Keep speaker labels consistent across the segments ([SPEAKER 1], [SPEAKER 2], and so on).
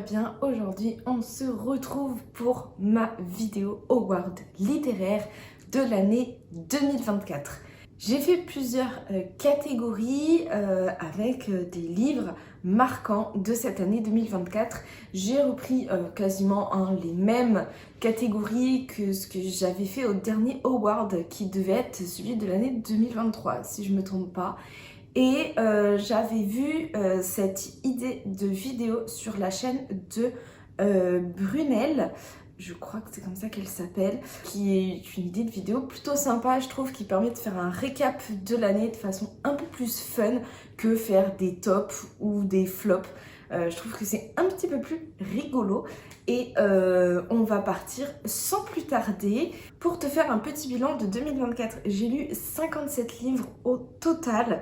[SPEAKER 1] bien, aujourd'hui on se retrouve pour ma vidéo award littéraire de l'année 2024. J'ai fait plusieurs catégories avec des livres marquants de cette année 2024. J'ai repris quasiment les mêmes catégories que ce que j'avais fait au dernier award qui devait être celui de l'année 2023 si je ne me trompe pas. Et j'avais vu cette idée de vidéo sur la chaîne de Brunel, je crois que c'est comme ça qu'elle s'appelle, qui est une idée de vidéo plutôt sympa, je trouve, qui permet de faire un récap de l'année de façon un peu plus fun que faire des tops ou des flops. Je trouve que c'est un petit peu plus rigolo et on va partir sans plus tarder pour te faire un petit bilan de 2024. J'ai lu 57 livres au total.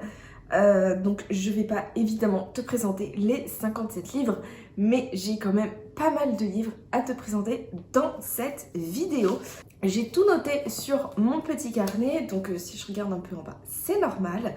[SPEAKER 1] Donc je vais pas évidemment te présenter les 57 livres, mais j'ai quand même pas mal de livres à te présenter dans cette vidéo. J'ai tout noté sur mon petit carnet, donc si je regarde un peu en bas, c'est normal.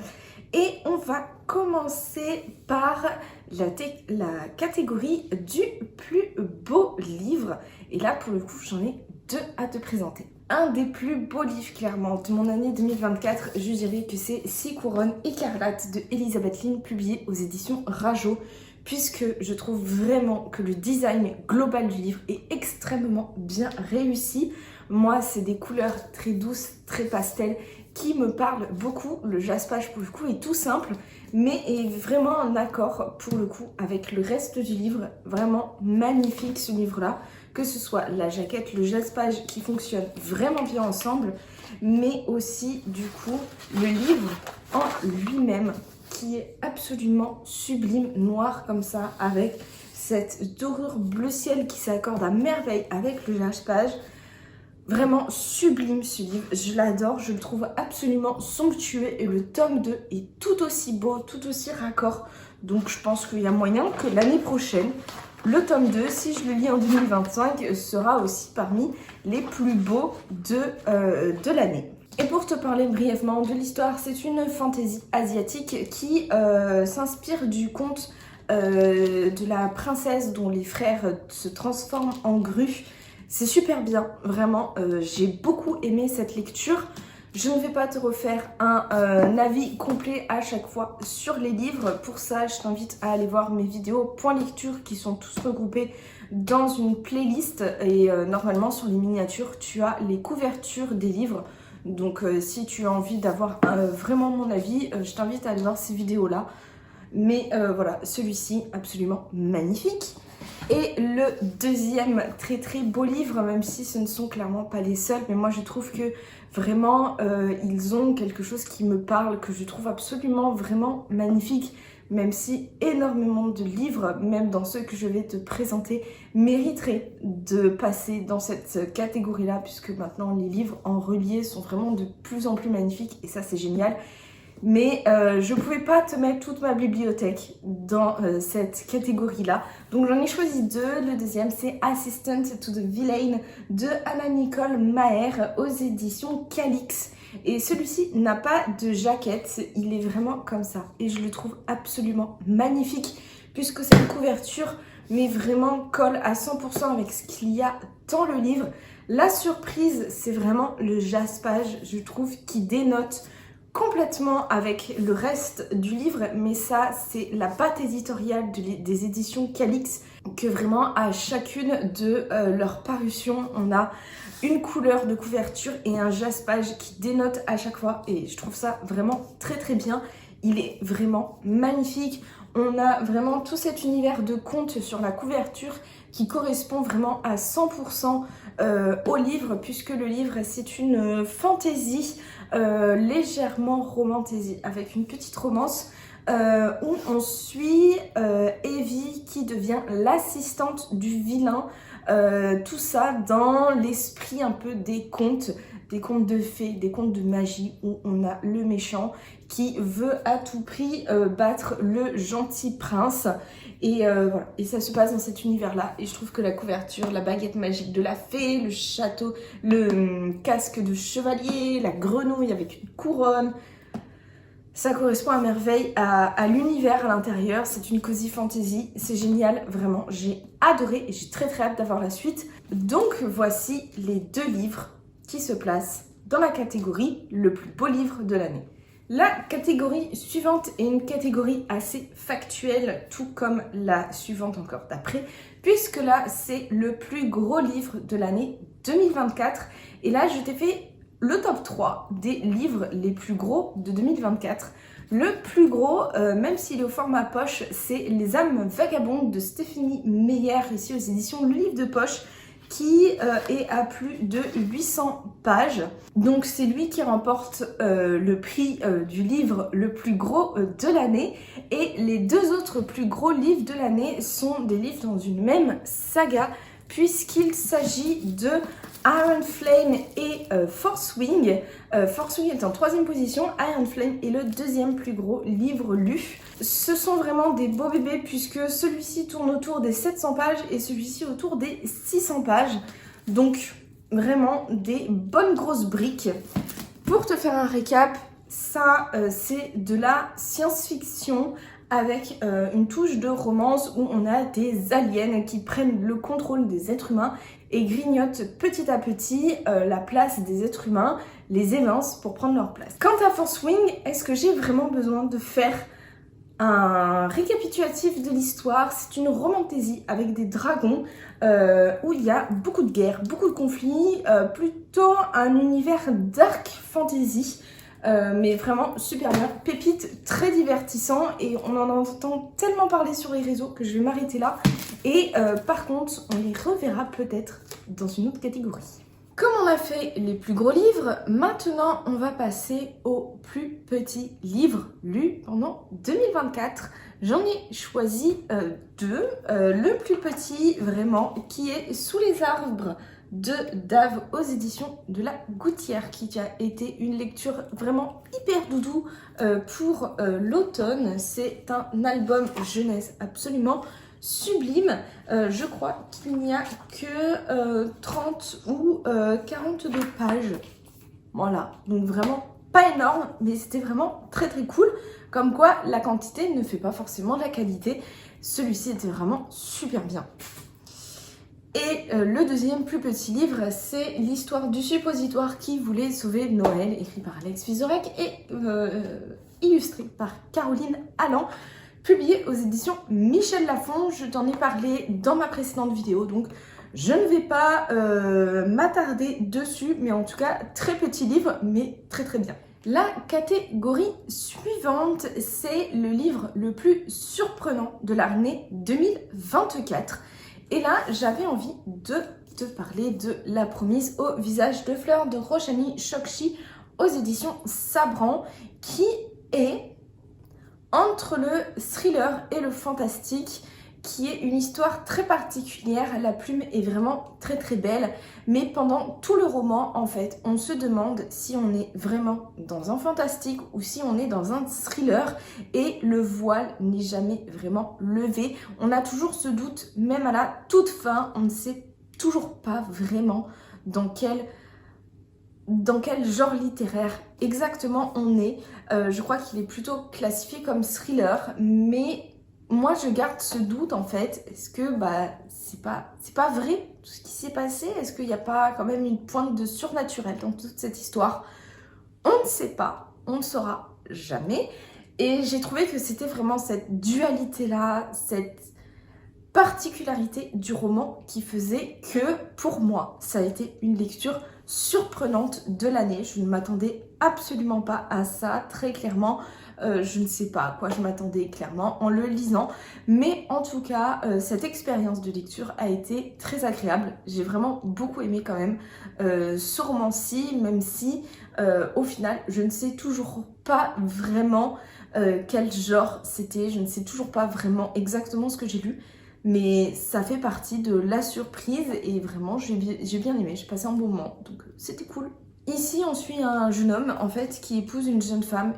[SPEAKER 1] Et on va commencer par la catégorie du plus beau livre. Et là, pour le coup, j'en ai deux à te présenter. Un des plus beaux livres, clairement, de mon année 2024, je dirais que c'est 6 couronnes écarlates de Elisabeth Lynn, publié aux éditions Rajo, puisque je trouve vraiment que le design global du livre est extrêmement bien réussi. Moi, c'est des couleurs très douces, très pastel, qui me parlent beaucoup. Le jaspage, pour le coup, est tout simple, mais est vraiment en accord, pour le coup, avec le reste du livre. Vraiment magnifique, ce livre-là. Que ce soit la jaquette, le jaspage qui fonctionne vraiment bien ensemble, mais aussi, du coup, le livre en lui-même, qui est absolument sublime, noir comme ça, avec cette dorure bleu ciel qui s'accorde à merveille avec le jaspage. Vraiment sublime ce livre, je l'adore, je le trouve absolument somptueux et le tome 2 est tout aussi beau, tout aussi raccord. Donc je pense qu'il y a moyen que l'année prochaine, le tome 2, si je le lis en 2025, sera aussi parmi les plus beaux de l'année. Et pour te parler brièvement de l'histoire, c'est une fantaisie asiatique qui s'inspire du conte de la princesse dont les frères se transforment en grue. C'est super bien, vraiment, j'ai beaucoup aimé cette lecture. Je ne vais pas te refaire un avis complet à chaque fois sur les livres. Pour ça, je t'invite à aller voir mes vidéos point lecture qui sont tous regroupés dans une playlist. Et normalement, sur les miniatures, tu as les couvertures des livres. Donc si tu as envie d'avoir vraiment mon avis, je t'invite à aller voir ces vidéos-là. Mais voilà, celui-ci, absolument magnifique. Et le deuxième très très beau livre, même si ce ne sont clairement pas les seuls, mais moi je trouve que vraiment ils ont quelque chose qui me parle, que je trouve absolument vraiment magnifique, même si énormément de livres, même dans ceux que je vais te présenter, mériteraient de passer dans cette catégorie-là, puisque maintenant les livres en relié sont vraiment de plus en plus magnifiques et ça c'est génial. Mais je pouvais pas te mettre toute ma bibliothèque dans cette catégorie-là. Donc j'en ai choisi deux. Le deuxième, c'est Assistant to the Villain de Anna-Nicole Maher aux éditions Calix. Et celui-ci n'a pas de jaquette, il est vraiment comme ça. Et je le trouve absolument magnifique puisque cette couverture, mais vraiment colle à 100% avec ce qu'il y a dans le livre. La surprise, c'est vraiment le jaspage, je trouve, qui dénote complètement avec le reste du livre, mais ça c'est la patte éditoriale des éditions Calix, que vraiment à chacune de leurs parutions on a une couleur de couverture et un jaspage qui dénote à chaque fois et je trouve ça vraiment très très bien. Il est vraiment magnifique, on a vraiment tout cet univers de contes sur la couverture qui correspond vraiment à 100% au livre, puisque le livre c'est une fantaisie légèrement romantasy avec une petite romance où on suit Evie qui devient l'assistante du vilain, tout ça dans l'esprit un peu des contes de fées, des contes de magie où on a le méchant qui veut à tout prix battre le gentil prince. Et voilà, et ça se passe dans cet univers-là. Et je trouve que la couverture, la baguette magique de la fée, le château, le casque de chevalier, la grenouille avec une couronne, Ça correspond à merveille à l'univers à l'intérieur, c'est une cozy fantasy, c'est génial, vraiment, j'ai adoré et j'ai très hâte d'avoir la suite. Donc voici les 2 livres qui se placent dans la catégorie le plus beau livre de l'année. La catégorie suivante est une catégorie assez factuelle, tout comme la suivante encore d'après, puisque là c'est le plus gros livre de l'année 2024 et là je t'ai fait le top 3 des livres les plus gros de 2024. Le plus gros, même s'il est au format poche, c'est Les âmes vagabondes de Stéphanie Meyer, ici aux éditions Le Livre de Poche, qui est à plus de 800 pages. Donc c'est lui qui remporte le prix du livre le plus gros de l'année. Et les 2 autres plus gros livres de l'année sont des livres dans une même saga, puisqu'il s'agit de Iron Flame et Force Wing. Force Wing est en 3e position, Iron Flame est le 2e plus gros livre lu. Ce sont vraiment des beaux bébés puisque celui-ci tourne autour des 700 pages et celui-ci autour des 600 pages. Donc vraiment des bonnes grosses briques. Pour te faire un récap, ça c'est de la science-fiction avec une touche de romance où on a des aliens qui prennent le contrôle des êtres humains et grignotent petit à petit la place des êtres humains, les évincent pour prendre leur place. Quant à Force Wing, est-ce que j'ai vraiment besoin de faire un récapitulatif de l'histoire? C'est une romantasy avec des dragons où il y a beaucoup de guerres, beaucoup de conflits, plutôt un univers dark fantasy. Mais vraiment super bien, pépite, très divertissant et on en entend tellement parler sur les réseaux que je vais m'arrêter là et par contre on les reverra peut-être dans une autre catégorie. Comme on a fait les plus gros livres, maintenant on va passer aux plus petits livres lus pendant 2024. J'en ai choisi 2, le plus petit vraiment qui est Sous les arbres de Dave aux éditions de la Gouttière, qui a été une lecture vraiment hyper doudou pour l'automne. C'est un album jeunesse absolument sublime. Je crois qu'il n'y a que 30 ou 42 pages. Voilà, donc vraiment pas énorme, mais c'était vraiment très cool. Comme quoi, la quantité ne fait pas forcément la qualité. Celui-ci était vraiment super bien. Et le 2e plus petit livre, c'est l'histoire du suppositoire qui voulait sauver Noël, écrit par Alex Vizorek et illustré par Caroline Allan, publié aux éditions Michel Lafon. Je t'en ai parlé dans ma précédente vidéo, donc je ne vais pas m'attarder dessus, mais en tout cas, très petit livre, mais très bien. La catégorie suivante, c'est le livre le plus surprenant de l'année 2024. Et là, j'avais envie de te parler de La promise au visage de fleurs de Roshani Chokshi aux éditions Sabran, qui est entre le thriller et le fantastique, qui est une histoire très particulière. La plume est vraiment très belle, mais pendant tout le roman, en fait, on se demande si on est vraiment dans un fantastique ou si on est dans un thriller, et le voile n'est jamais vraiment levé. On a toujours ce doute, même à la toute fin, on ne sait toujours pas vraiment dans quel genre littéraire exactement on est. Je crois qu'il est plutôt classifié comme thriller, mais moi je garde ce doute en fait. Est-ce que c'est pas vrai tout ce qui s'est passé? Est-ce qu'il n'y a pas quand même une pointe de surnaturel dans toute cette histoire? On ne sait pas, on ne saura jamais. Et j'ai trouvé que c'était vraiment cette dualité-là, cette particularité du roman qui faisait que pour moi ça a été une lecture surprenante de l'année. Je ne m'attendais absolument pas à ça, très clairement. Je ne sais pas à quoi je m'attendais clairement en le lisant, mais en tout cas cette expérience de lecture a été très agréable. J'ai vraiment beaucoup aimé quand même ce roman-ci, même si au final je ne sais toujours pas vraiment quel genre c'était, je ne sais toujours pas vraiment exactement ce que j'ai lu, mais ça fait partie de la surprise et vraiment j'ai bien aimé, j'ai passé un bon moment, donc c'était cool. Ici, on suit un jeune homme en fait qui épouse une jeune femme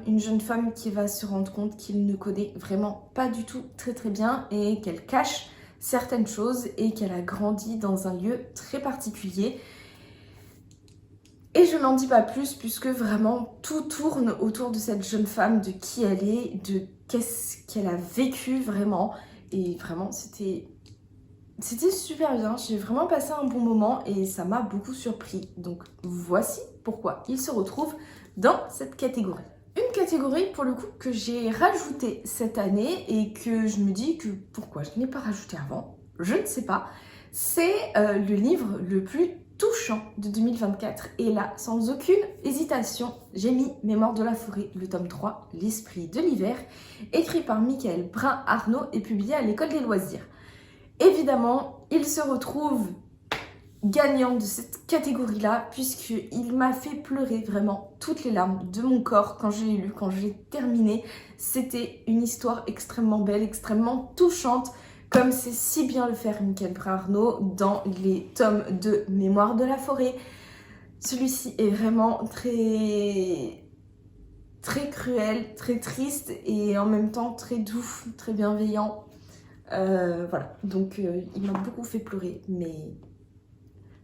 [SPEAKER 1] qui va se rendre compte qu'il ne connaît vraiment pas du tout très bien et qu'elle cache certaines choses et qu'elle a grandi dans un lieu très particulier. Et je n'en dis pas plus puisque vraiment tout tourne autour de cette jeune femme, de qui elle est, de qu'est-ce qu'elle a vécu vraiment. Et vraiment c'était super bien, j'ai vraiment passé un bon moment et ça m'a beaucoup surpris. Donc voici pourquoi il se retrouve dans cette catégorie. Une catégorie pour le coup que j'ai rajoutée cette année et que je me dis que pourquoi je n'ai pas rajouté avant, je ne sais pas. C'est le livre le plus touchant de 2024 et là, sans aucune hésitation, j'ai mis Mémoire de la forêt, le tome 3, L'esprit de l'hiver, écrit par Michael Brun-Arnaud et publié à l'École des loisirs. Évidemment, il se retrouve gagnant de cette catégorie-là puisqu'il m'a fait pleurer vraiment toutes les larmes de mon corps quand je l'ai lu, quand je l'ai terminé. C'était une histoire extrêmement belle, extrêmement touchante, comme c'est si bien le faire Michael Brun-Arnaud dans les tomes de Mémoire de la forêt. Celui-ci est vraiment très cruel, très triste et en même temps très doux, très bienveillant. Voilà, donc il m'a beaucoup fait pleurer, mais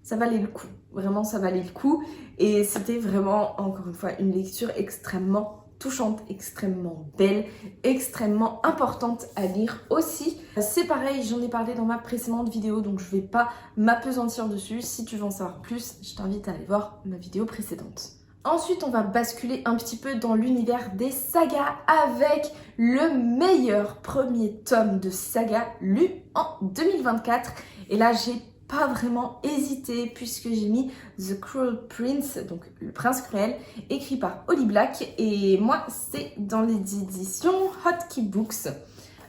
[SPEAKER 1] ça valait le coup, vraiment ça valait le coup. Et c'était vraiment, encore une fois, une lecture extrêmement touchante, extrêmement belle, extrêmement importante à lire aussi. C'est pareil, j'en ai parlé dans ma précédente vidéo, donc je vais pas m'appesantir dessus. Si tu veux en savoir plus, je t'invite à aller voir ma vidéo précédente. Ensuite, on va basculer un petit peu dans l'univers des sagas avec le meilleur premier tome de saga lu en 2024. Et là, j'ai pas vraiment hésité puisque j'ai mis The Cruel Prince, donc le prince cruel, écrit par Holly Black. Et moi, c'est dans les éditions Hotkey Books,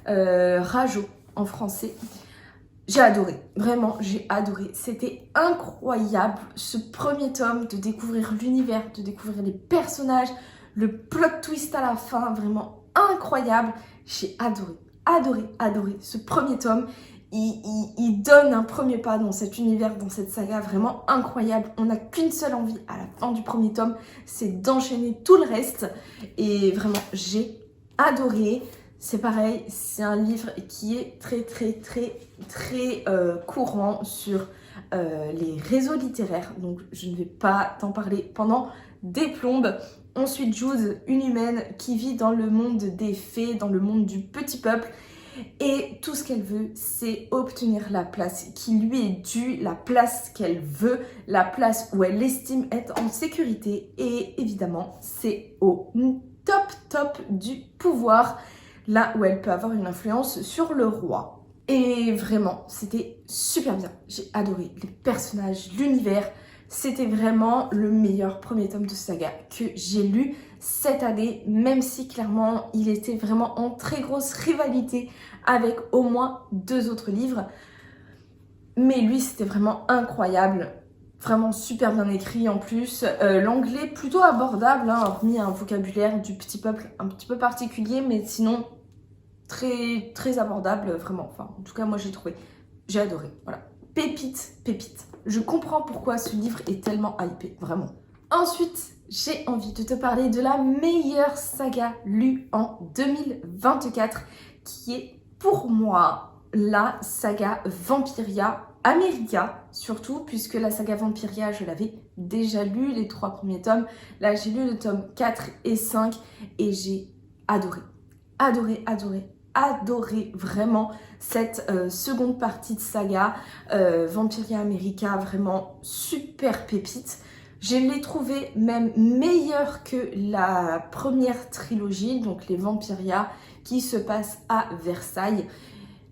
[SPEAKER 1] Rajo en français. J'ai adoré, vraiment j'ai adoré, c'était incroyable ce premier tome, de découvrir l'univers, de découvrir les personnages, le plot twist à la fin, vraiment incroyable. J'ai adoré ce premier tome. Il donne un premier pas dans cet univers, dans cette saga vraiment incroyable. On n'a qu'une seule envie à la fin du premier tome, c'est d'enchaîner tout le reste. Et vraiment j'ai adoré. C'est pareil, c'est un livre qui est très courant sur les réseaux littéraires. Donc je ne vais pas t'en parler pendant des plombes. Ensuite, Jude, une humaine qui vit dans le monde des fées, dans le monde du petit peuple. Et tout ce qu'elle veut, c'est obtenir la place qui lui est due, la place qu'elle veut, la place où elle estime être en sécurité. Et évidemment, c'est au top du pouvoir, là où elle peut avoir une influence sur le roi. Et vraiment, c'était super bien. J'ai adoré les personnages, l'univers. C'était vraiment le meilleur premier tome de saga que j'ai lu cette année, même si clairement il était vraiment en très grosse rivalité avec au moins 2 autres livres. Mais lui, c'était vraiment incroyable. Vraiment super bien écrit en plus. L'anglais plutôt abordable, hein, hormis un vocabulaire du petit peuple un petit peu particulier, mais sinon très abordable, vraiment. Enfin, en tout cas, moi j'ai trouvé. J'ai adoré, voilà. Pépite. Je comprends pourquoi ce livre est tellement hypé, vraiment. Ensuite, j'ai envie de te parler de la meilleure saga lue en 2024, qui est pour moi la saga Vampiria America, surtout puisque la saga Vampiria, je l'avais déjà lu, les 3 premiers tomes. Là, j'ai lu le tome 4 et 5 et j'ai adoré vraiment cette seconde partie de saga Vampiria America, vraiment super pépite. Je l'ai trouvé même meilleure que la première trilogie, donc les Vampiria, qui se passe à Versailles.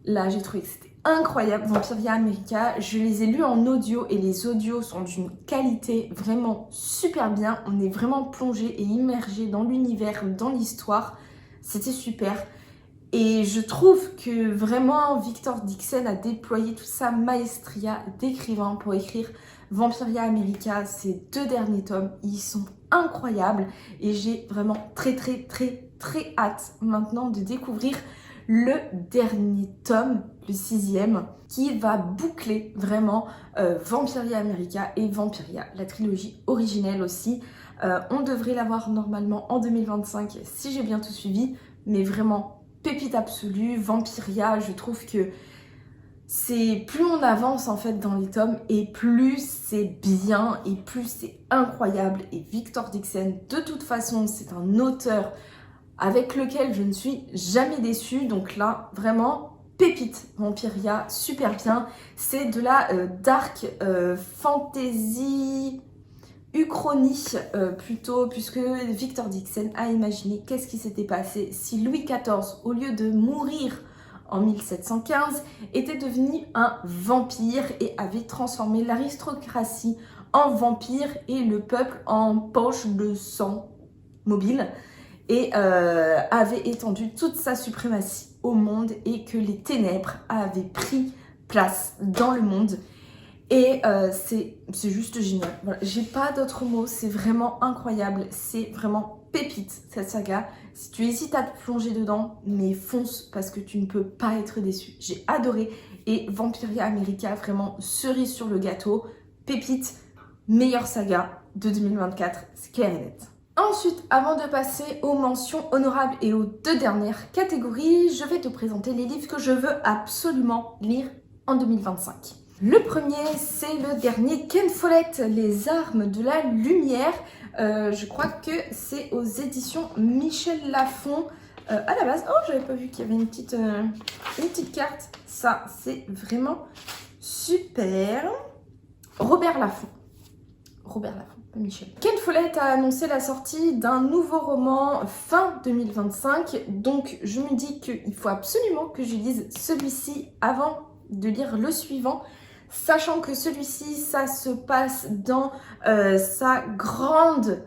[SPEAKER 1] Là, j'ai trouvé que c'était incroyable. Vampiria America, je les ai lus en audio et les audios sont d'une qualité vraiment super bien. On est vraiment plongé et immergé dans l'univers, dans l'histoire. C'était super. Et je trouve que vraiment Victor Dixon a déployé toute sa maestria d'écrivain pour écrire Vampiria America. Ces 2 derniers tomes, ils sont incroyables et j'ai vraiment très hâte maintenant de découvrir le dernier tome, le 6e, qui va boucler vraiment Vampiria America et Vampiria, la trilogie originelle aussi. On devrait l'avoir normalement en 2025 si j'ai bien tout suivi, mais vraiment pépite absolue. Vampiria, je trouve que c'est plus on avance en fait dans les tomes et plus c'est bien et plus c'est incroyable. Et Victor Dixon, de toute façon, c'est un auteur avec lequel je ne suis jamais déçue. Donc là, vraiment, pépite Vampiria, super bien. C'est de la dark fantasy uchronie plutôt, puisque Victor Dixon a imaginé qu'est-ce qui s'était passé si Louis XIV, au lieu de mourir en 1715, était devenu un vampire et avait transformé l'aristocratie en vampire et le peuple en poche de sang mobile, et avait étendu toute sa suprématie au monde et que les ténèbres avaient pris place dans le monde. Et c'est juste génial. Voilà, j'ai pas d'autres mots, c'est vraiment incroyable, c'est vraiment pépite cette saga. Si tu hésites à te plonger dedans, mais fonce parce que tu ne peux pas être déçu. J'ai adoré. Et Vampiria America, vraiment cerise sur le gâteau, pépite, meilleure saga de 2024, c'est clair et net. Ensuite, avant de passer aux mentions honorables et aux deux dernières catégories, je vais te présenter les livres que je veux absolument lire en 2025. Le premier, c'est le dernier Ken Follett, Les Armes de la Lumière. Je crois que c'est aux éditions Michel Lafon. À la base, oh, j'avais pas vu qu'il y avait une petite carte. Ça, c'est vraiment super. Robert Laffont, pas Michel. Ken Follett a annoncé la sortie d'un nouveau roman fin 2025. Donc, je me dis qu'il faut absolument que je lise celui-ci avant de lire le suivant. Sachant que celui-ci, ça se passe dans sa grande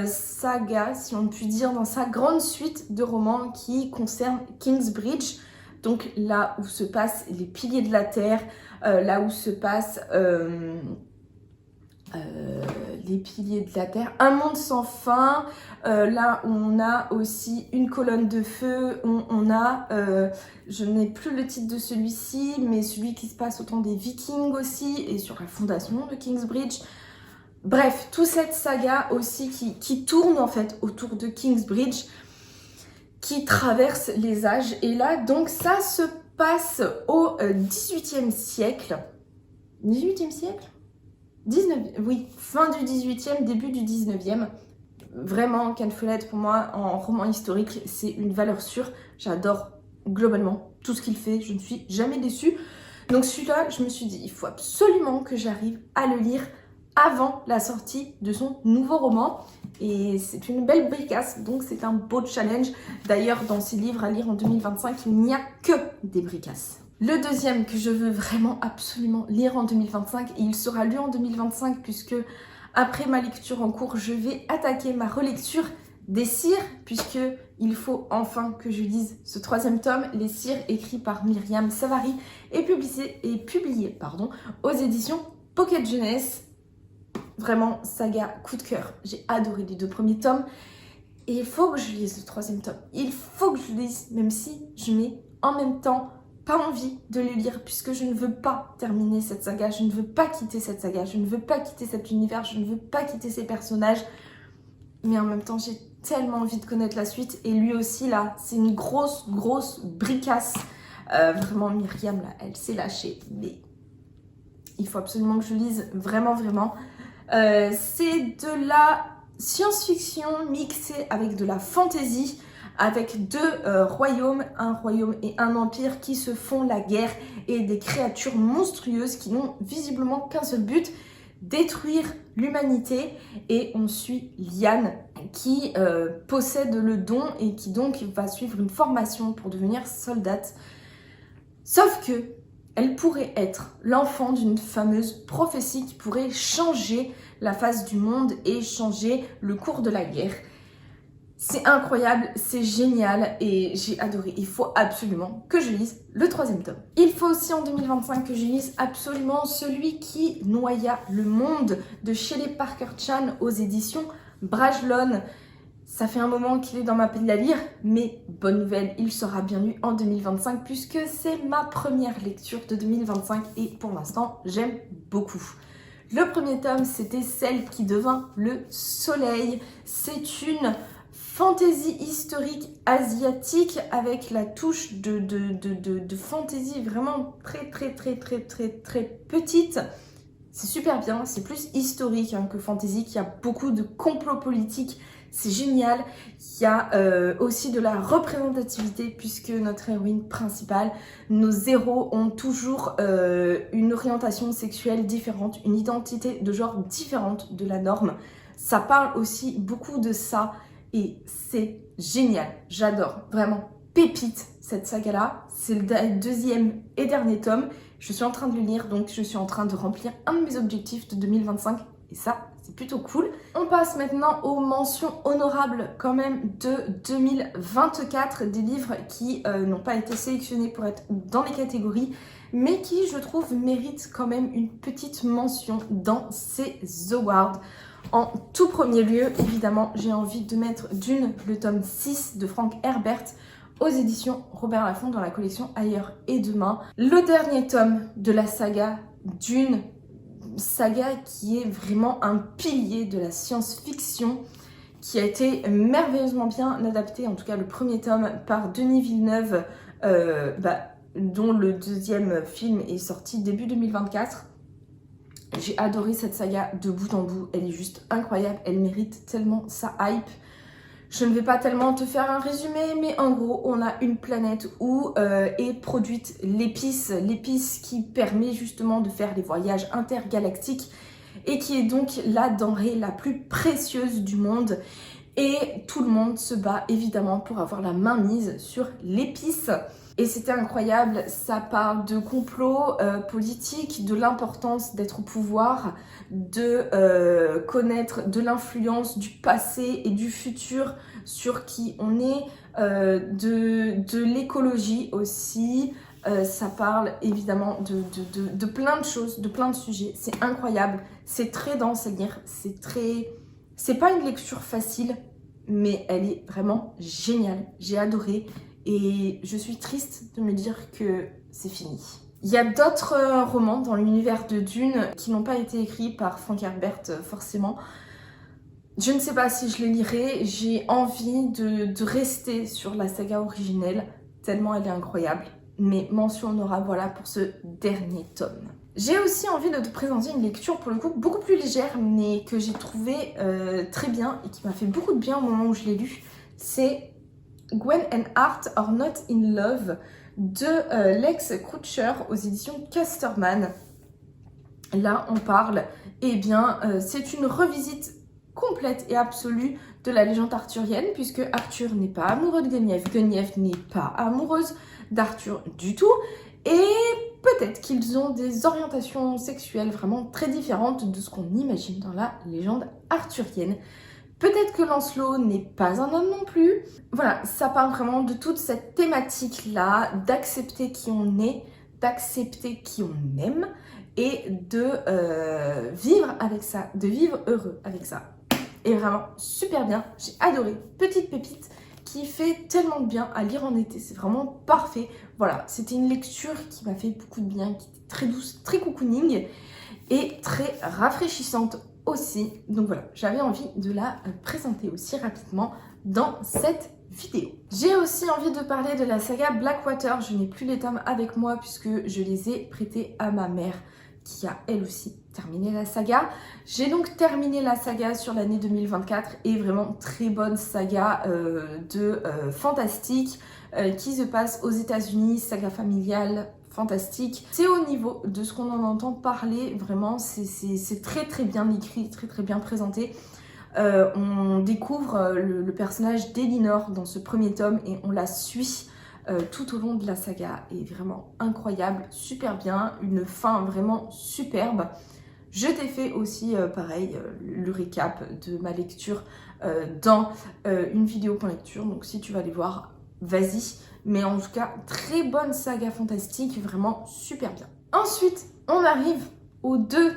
[SPEAKER 1] saga, si on peut dire, dans sa grande suite de romans qui concerne Kingsbridge. Donc là où se passent les piliers de la terre, là où se passent les piliers de la terre, un monde sans fin, là on a aussi une colonne de feu, on a, je n'ai plus le titre de celui-ci, mais celui qui se passe au temps des Vikings aussi, et sur la fondation de Kingsbridge. Bref, toute cette saga aussi qui tourne en fait autour de Kingsbridge, qui traverse les âges, et là donc ça se passe au 18e siècle. 18e siècle ? 19, oui, fin du 18e, début du 19e. Vraiment, Ken Follett, pour moi, en roman historique, c'est une valeur sûre. J'adore globalement tout ce qu'il fait. Je ne suis jamais déçue. Donc celui-là, je me suis dit, il faut absolument que j'arrive à le lire avant la sortie de son nouveau roman. Et c'est une belle bricasse, donc c'est un beau challenge. D'ailleurs, dans ces livres à lire en 2025, il n'y a que des bricasses. Le deuxième que je veux vraiment absolument lire en 2025, et il sera lu en 2025 puisque après ma lecture en cours, je vais attaquer ma relecture des Cires, puisque il faut enfin que je lise ce troisième tome, Les Cires, écrit par Myriam Savary et publié aux éditions Pocket Jeunesse. Vraiment, saga coup de cœur. J'ai adoré les deux premiers tomes et il faut que je lise le troisième tome. Il faut que je lise, même si je mets en même temps pas envie de le lire, puisque je ne veux pas terminer cette saga, je ne veux pas quitter cette saga, je ne veux pas quitter cet univers, je ne veux pas quitter ces personnages, mais en même temps j'ai tellement envie de connaître la suite, et lui aussi là, c'est une grosse bricasse, vraiment Myriam là, elle s'est lâchée, mais il faut absolument que je lise, vraiment. C'est de la science-fiction mixée avec de la fantasy, avec deux royaumes, un royaume et un empire qui se font la guerre, et des créatures monstrueuses qui n'ont visiblement qu'un seul but, détruire l'humanité. Et on suit Liane qui possède le don et qui donc va suivre une formation pour devenir soldate. Sauf que elle pourrait être l'enfant d'une fameuse prophétie qui pourrait changer la face du monde et changer le cours de la guerre. C'est incroyable, c'est génial et j'ai adoré. Il faut absolument que je lise le troisième tome. Il faut aussi en 2025 que je lise absolument celui qui noya le monde de Shelley Parker Chan aux éditions Brajlon. Ça fait un moment qu'il est dans ma pile à lire, mais bonne nouvelle, il sera bien lu en 2025 puisque c'est ma première lecture de 2025 et pour l'instant, j'aime beaucoup. Le premier tome, c'était Celle qui devint le soleil. C'est une fantasy historique asiatique avec la touche de fantasy vraiment très petite. C'est super bien, c'est plus historique que fantasy, il y a beaucoup de complots politiques, c'est génial. Il y a aussi de la représentativité puisque notre héroïne principale, nos héros ont toujours une orientation sexuelle différente, une identité de genre différente de la norme. Ça parle aussi beaucoup de ça et c'est génial, j'adore, vraiment pépite cette saga-là. C'est le deuxième et dernier tome. Je suis en train de le lire, donc je suis en train de remplir un de mes objectifs de 2025. Et ça, c'est plutôt cool. On passe maintenant aux mentions honorables quand même de 2024. Des livres qui n'ont pas été sélectionnés pour être dans les catégories, mais qui, je trouve, méritent quand même une petite mention dans ces awards. En tout premier lieu, évidemment, j'ai envie de mettre Dune, le tome 6 de Frank Herbert, aux éditions Robert Laffont dans la collection Ailleurs et Demain. Le dernier tome de la saga Dune, saga qui est vraiment un pilier de la science-fiction, qui a été merveilleusement bien adapté, en tout cas le premier tome, par Denis Villeneuve, dont le deuxième film est sorti début 2024. J'ai adoré cette saga de bout en bout, elle est juste incroyable, elle mérite tellement sa hype. Je ne vais pas tellement te faire un résumé, mais en gros, on a une planète où est produite l'épice qui permet justement de faire les voyages intergalactiques et qui est donc la denrée la plus précieuse du monde. Et tout le monde se bat évidemment pour avoir la main mise sur l'épice. Et c'était incroyable, ça parle de complot politique, de l'importance d'être au pouvoir, de connaître de l'influence du passé et du futur sur qui on est, de l'écologie aussi. Ça parle évidemment de plein de choses, de plein de sujets. C'est incroyable, c'est très dense à lire, c'est pas une lecture facile, mais elle est vraiment géniale. J'ai adoré. Et je suis triste de me dire que c'est fini. Il y a d'autres romans dans l'univers de Dune qui n'ont pas été écrits par Frank Herbert forcément. Je ne sais pas si je les lirai. J'ai envie de rester sur la saga originelle, tellement elle est incroyable. Mais mention honorable, voilà, pour ce dernier tome. J'ai aussi envie de te présenter une lecture pour le coup beaucoup plus légère, mais que j'ai trouvé très bien et qui m'a fait beaucoup de bien au moment où je l'ai lu. C'est Gwen and Art Are Not in Love de Lex Krutscher aux éditions Casterman. Là, on parle, c'est une revisite complète et absolue de la légende arthurienne, puisque Arthur n'est pas amoureux de Guenièvre, Guenièvre n'est pas amoureuse d'Arthur du tout, et peut-être qu'ils ont des orientations sexuelles vraiment très différentes de ce qu'on imagine dans la légende arthurienne. Peut-être que Lancelot n'est pas un homme non plus. Voilà, ça parle vraiment de toute cette thématique-là, d'accepter qui on est, d'accepter qui on aime et de vivre avec ça, de vivre heureux avec ça. Et vraiment super bien, j'ai adoré. Petite pépite qui fait tellement de bien à lire en été, c'est vraiment parfait. Voilà, c'était une lecture qui m'a fait beaucoup de bien, qui était très douce, très cocooning et très rafraîchissante aussi. Donc voilà, j'avais envie de la présenter aussi rapidement dans cette vidéo. J'ai aussi envie de parler de la saga Blackwater. Je n'ai plus les tomes avec moi puisque je les ai prêtés à ma mère qui a elle aussi terminé la saga. J'ai donc terminé la saga sur l'année 2024 et vraiment très bonne saga fantastique qui se passe aux États-Unis, saga familiale fantastique. C'est au niveau de ce qu'on en entend parler, vraiment c'est très bien écrit, très bien présenté. On découvre le personnage d'Elinor dans ce premier tome et on la suit tout au long de la saga, et vraiment incroyable, super bien, une fin vraiment superbe. Je t'ai fait aussi pareil le récap de ma lecture dans une vidéo point lecture, donc si tu vas aller voir, vas-y. Mais en tout cas, très bonne saga fantastique, vraiment super bien. Ensuite, on arrive aux deux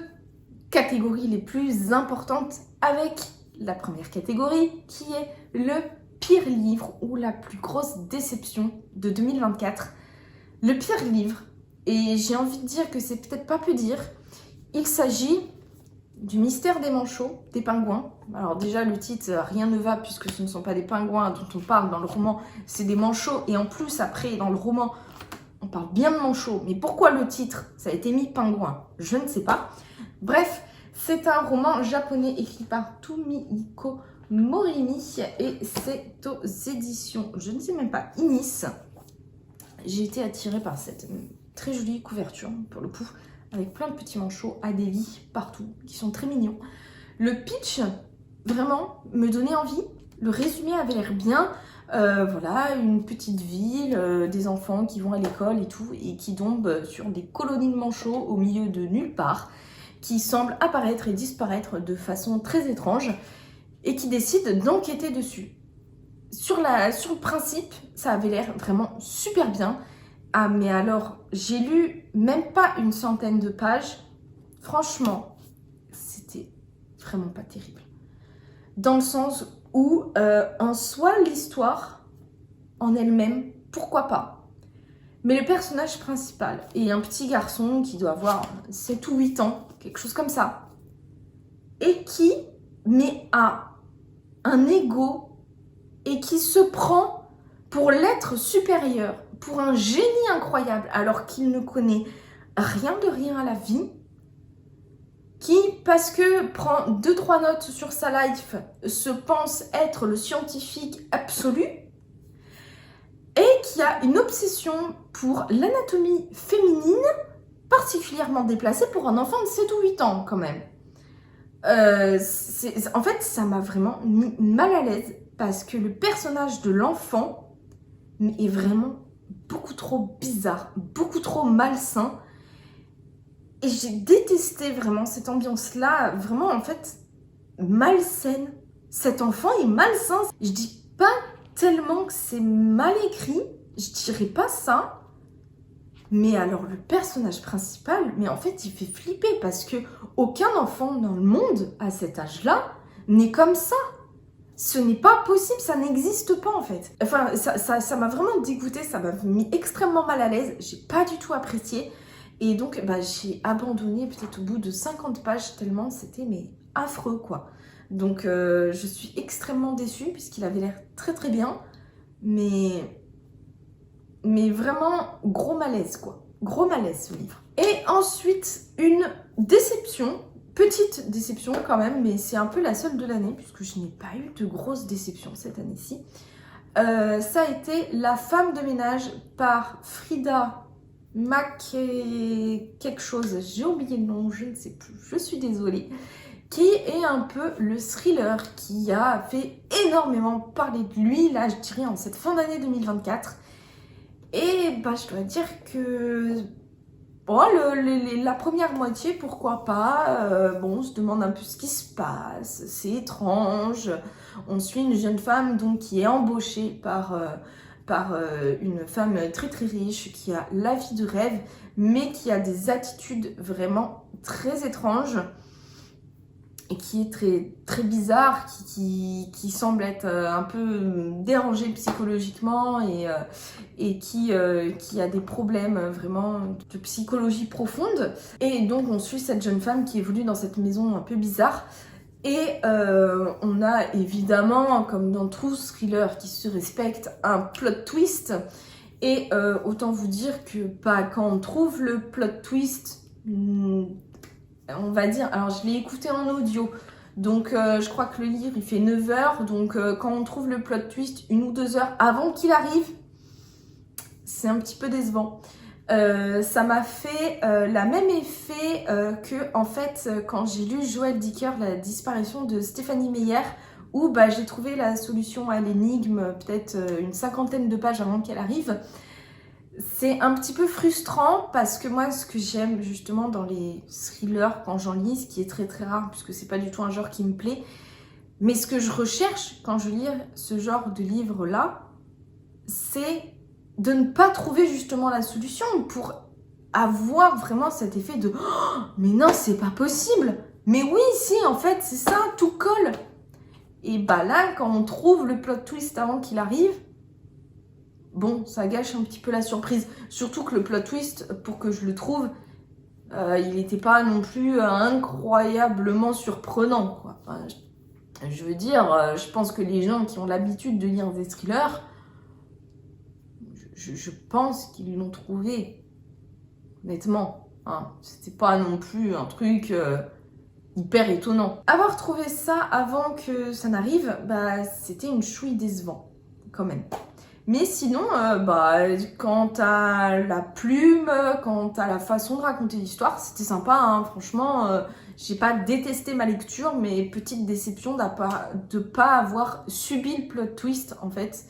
[SPEAKER 1] catégories les plus importantes, avec la première catégorie qui est le pire livre ou la plus grosse déception de 2024. Le pire livre, et j'ai envie de dire que c'est peut-être pas peu dire, il s'agit du mystère des manchots, des pingouins. Alors déjà le titre, rien ne va puisque ce ne sont pas des pingouins dont on parle dans le roman, c'est des manchots. Et en plus après dans le roman, on parle bien de manchots. Mais pourquoi le titre, ça a été mis pingouin? Je ne sais pas. Bref, c'est un roman japonais écrit par Tomihiko Morimi et c'est aux éditions, je ne sais même pas, Inis. J'ai été attirée par cette très jolie couverture, pour le coup, avec plein de petits manchots à des lits partout, qui sont très mignons. Le pitch, vraiment, me donnait envie. Le résumé avait l'air bien. Voilà, une petite ville, des enfants qui vont à l'école et tout, et qui tombent sur des colonies de manchots au milieu de nulle part, qui semblent apparaître et disparaître de façon très étrange, et qui décident d'enquêter dessus. Sur le principe, ça avait l'air vraiment super bien. Ah, mais alors, j'ai lu même pas une centaine de pages. Franchement, c'était vraiment pas terrible. Dans le sens où, en soi, l'histoire, en elle-même, pourquoi pas. Mais le personnage principal est un petit garçon qui doit avoir 7 ou 8 ans, quelque chose comme ça, et qui a un ego et qui se prend pour l'être supérieur, pour un génie incroyable, alors qu'il ne connaît rien de rien à la vie, qui, parce que prend 2-3 notes sur sa life, se pense être le scientifique absolu, et qui a une obsession pour l'anatomie féminine, particulièrement déplacée pour un enfant de 7 ou 8 ans quand même. En fait, ça m'a vraiment mis mal à l'aise, parce que le personnage de l'enfant est vraiment beaucoup trop bizarre, beaucoup trop malsain. Et j'ai détesté vraiment cette ambiance-là, vraiment en fait malsaine. Cet enfant est malsain. Je dis pas tellement que c'est mal écrit, je dirais pas ça. Mais alors le personnage principal, mais en fait il fait flipper parce que aucun enfant dans le monde à cet âge-là n'est comme ça. Ce n'est pas possible, ça n'existe pas en fait. Enfin, ça m'a vraiment dégoûté, ça m'a mis extrêmement mal à l'aise. J'ai pas du tout apprécié. Et donc, j'ai abandonné peut-être au bout de 50 pages tellement c'était affreux quoi. Donc, je suis extrêmement déçue puisqu'il avait l'air très très bien. Mais vraiment gros malaise quoi. Gros malaise ce livre. Et ensuite, une déception. Petite déception quand même, mais c'est un peu la seule de l'année, puisque je n'ai pas eu de grosse déception cette année-ci. Ça a été La femme de ménage par Frida Mac quelque chose, j'ai oublié le nom, je ne sais plus, je suis désolée, qui est un peu le thriller qui a fait énormément parler de lui, là je dirais en cette fin d'année 2024. Et je dois dire que... Bon, la première moitié, pourquoi pas, bon, on se demande un peu ce qui se passe, c'est étrange. On suit une jeune femme donc, qui est embauchée par une femme très très riche, qui a la vie de rêve, mais qui a des attitudes vraiment très étranges et qui est très, très bizarre, qui semble être un peu dérangée psychologiquement et qui a des problèmes vraiment de psychologie profonde. Et donc on suit cette jeune femme qui évolue dans cette maison un peu bizarre. Et on a évidemment, comme dans tout thriller qui se respecte, un plot twist. Et autant vous dire que quand on trouve le plot twist... on va dire, alors je l'ai écouté en audio, donc je crois que le livre il fait 9 heures, donc quand on trouve le plot twist 1 ou 2 heures avant qu'il arrive, c'est un petit peu décevant. Ça m'a fait la même effet que en fait quand j'ai lu Joël Dicker, la disparition de Stéphanie Meyer, où j'ai trouvé la solution à l'énigme peut-être une 50aine de pages avant qu'elle arrive. C'est un petit peu frustrant parce que moi, ce que j'aime justement dans les thrillers quand j'en lis, ce qui est très très rare puisque c'est pas du tout un genre qui me plaît, mais ce que je recherche quand je lis ce genre de livre-là, c'est de ne pas trouver justement la solution pour avoir vraiment cet effet de oh, mais non, c'est pas possible. Mais oui, si, en fait, c'est ça, tout colle. Et là, quand on trouve le plot twist avant qu'il arrive, bon, ça gâche un petit peu la surprise. Surtout que le plot twist, pour que je le trouve, il n'était pas non plus incroyablement surprenant, quoi. Enfin, je veux dire, je pense que les gens qui ont l'habitude de lire des thrillers, je pense qu'ils l'ont trouvé, honnêtement. Hein. C'était pas non plus un truc hyper étonnant. Avoir trouvé ça avant que ça n'arrive, bah, c'était une chouille décevant, quand même. Mais sinon, quant à la plume, quant à la façon de raconter l'histoire, c'était sympa, hein. Franchement, j'ai pas détesté ma lecture, mais petite déception de pas avoir subi le plot twist, en fait.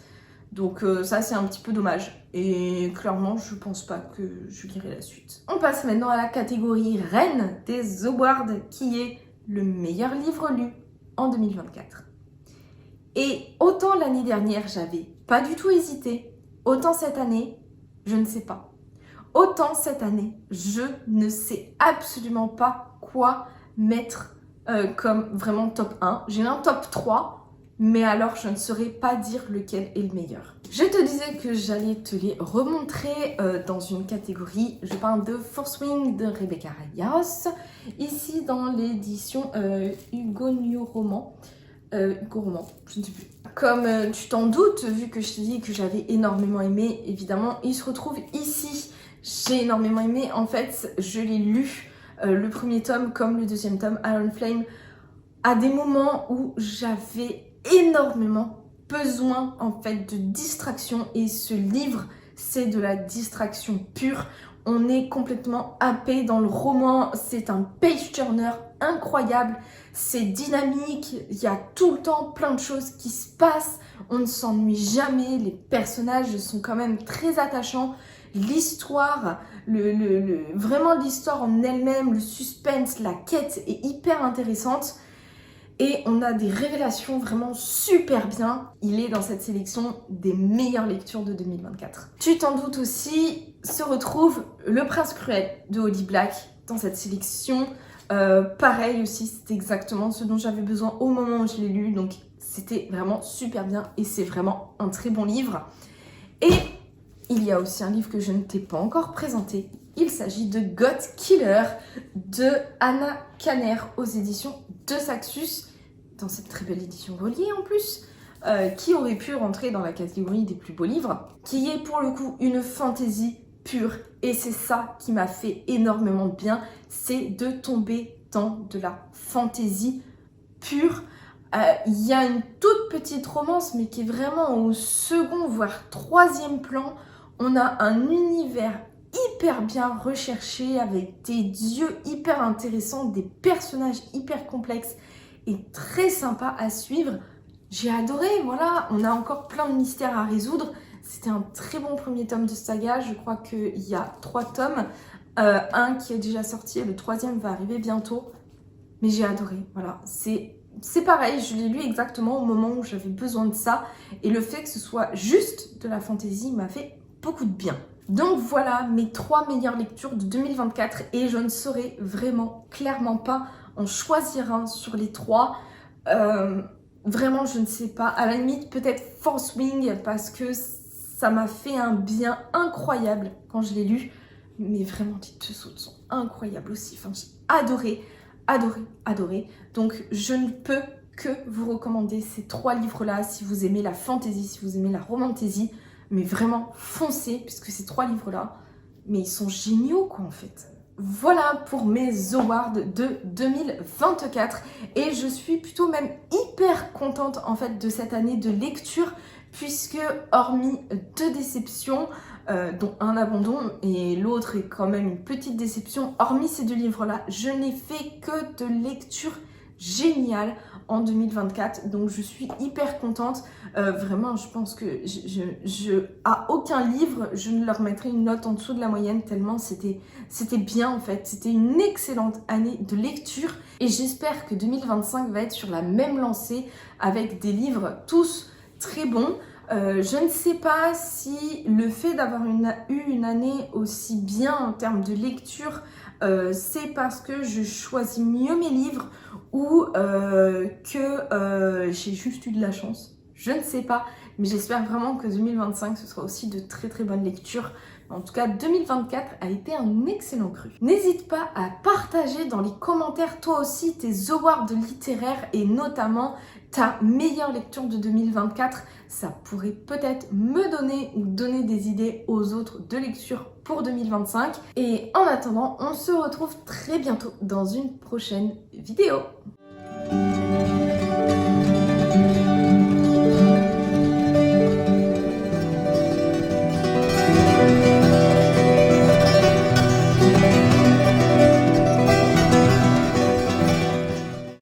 [SPEAKER 1] Donc ça, c'est un petit peu dommage. Et clairement, je pense pas que je lirai la suite. On passe maintenant à la catégorie Reine des Awards, qui est le meilleur livre lu en 2024. Et autant l'année dernière, j'avais pas du tout hésité, autant cette année, je ne sais pas. Autant cette année, je ne sais absolument pas quoi mettre comme vraiment top 1. J'ai un top 3, mais alors je ne saurais pas dire lequel est le meilleur. Je te disais que j'allais te les remontrer dans une catégorie. Je parle de Fourth Wing de Rebecca Rayos, ici dans l'édition Hugo New Roman. Hugo Roman, je ne sais plus. Comme tu t'en doutes, vu que je t'ai dit que j'avais énormément aimé, évidemment, il se retrouve ici. J'ai énormément aimé. En fait, je l'ai lu, le premier tome comme le deuxième tome, Iron Flame, à des moments où j'avais énormément besoin, en fait, de distraction. Et ce livre, c'est de la distraction pure. On est complètement happé dans le roman. C'est un page-turner incroyable. C'est dynamique. Il y a tout le temps plein de choses qui se passent. On ne s'ennuie jamais. Les personnages sont quand même très attachants. L'histoire, vraiment l'histoire en elle-même, le suspense, la quête est hyper intéressante. Et on a des révélations vraiment super bien. Il est dans cette sélection des meilleures lectures de 2024. Tu t'en doutes aussi, se retrouve Le Prince Cruel de Holly Black dans cette sélection. Pareil aussi, c'est exactement ce dont j'avais besoin au moment où je l'ai lu. Donc c'était vraiment super bien et c'est vraiment un très bon livre. Et il y a aussi un livre que je ne t'ai pas encore présenté. Il s'agit de God Killer de Anna Kanner aux éditions de Saxus, dans cette très belle édition reliée en plus, qui aurait pu rentrer dans la catégorie des plus beaux livres, qui est pour le coup une fantaisie pure. Et c'est ça qui m'a fait énormément de bien, c'est de tomber dans de la fantaisie pure. Il y a une toute petite romance, mais qui est vraiment au second, voire troisième plan. On a un univers hyper bien recherché, avec des dieux hyper intéressants, des personnages hyper complexes et très sympa à suivre. J'ai adoré, voilà, on a encore plein de mystères à résoudre. C'était un très bon premier tome de saga, je crois qu'il y a 3 tomes, un qui est déjà sorti et le 3e va arriver bientôt. Mais j'ai adoré, voilà, c'est pareil, je l'ai lu exactement au moment où j'avais besoin de ça. Et le fait que ce soit juste de la fantaisie m'a fait beaucoup de bien. Donc voilà mes 3 meilleures lectures de 2024 et je ne saurais vraiment, clairement pas en choisir un sur les 3. Vraiment, je ne sais pas. À la limite, peut-être Fourth Wing parce que ça m'a fait un bien incroyable quand je l'ai lu. Mais vraiment, les dessous sont incroyables aussi. Enfin, j'ai adoré, adoré, adoré. Donc, je ne peux que vous recommander ces 3 livres-là si vous aimez la fantasy, si vous aimez la romantasy. Mais vraiment, foncez, puisque ces 3 livres-là, mais ils sont géniaux, quoi, en fait. Voilà pour mes awards de 2024. Et je suis plutôt même hyper contente, en fait, de cette année de lecture, puisque, hormis 2 déceptions, dont un abandon et l'autre est quand même une petite déception, hormis ces 2 livres-là, je n'ai fait que de lectures géniales en 2024, donc je suis hyper contente. Vraiment, je pense que à aucun livre je ne leur mettrai une note en dessous de la moyenne, tellement c'était bien en fait. C'était une excellente année de lecture et j'espère que 2025 va être sur la même lancée avec des livres tous très bons. Je ne sais pas si le fait d'avoir eu une année aussi bien en termes de lecture, c'est parce que je choisis mieux mes livres ou que j'ai juste eu de la chance. Je ne sais pas, mais j'espère vraiment que 2025 ce sera aussi de très très bonnes lectures. En tout cas, 2024 a été un excellent cru. N'hésite pas à partager dans les commentaires toi aussi tes awards littéraires et notamment ta meilleure lecture de 2024. Ça pourrait peut-être me donner ou donner des idées aux autres de lecture pour 2025. Et en attendant, on se retrouve très bientôt dans une prochaine vidéo.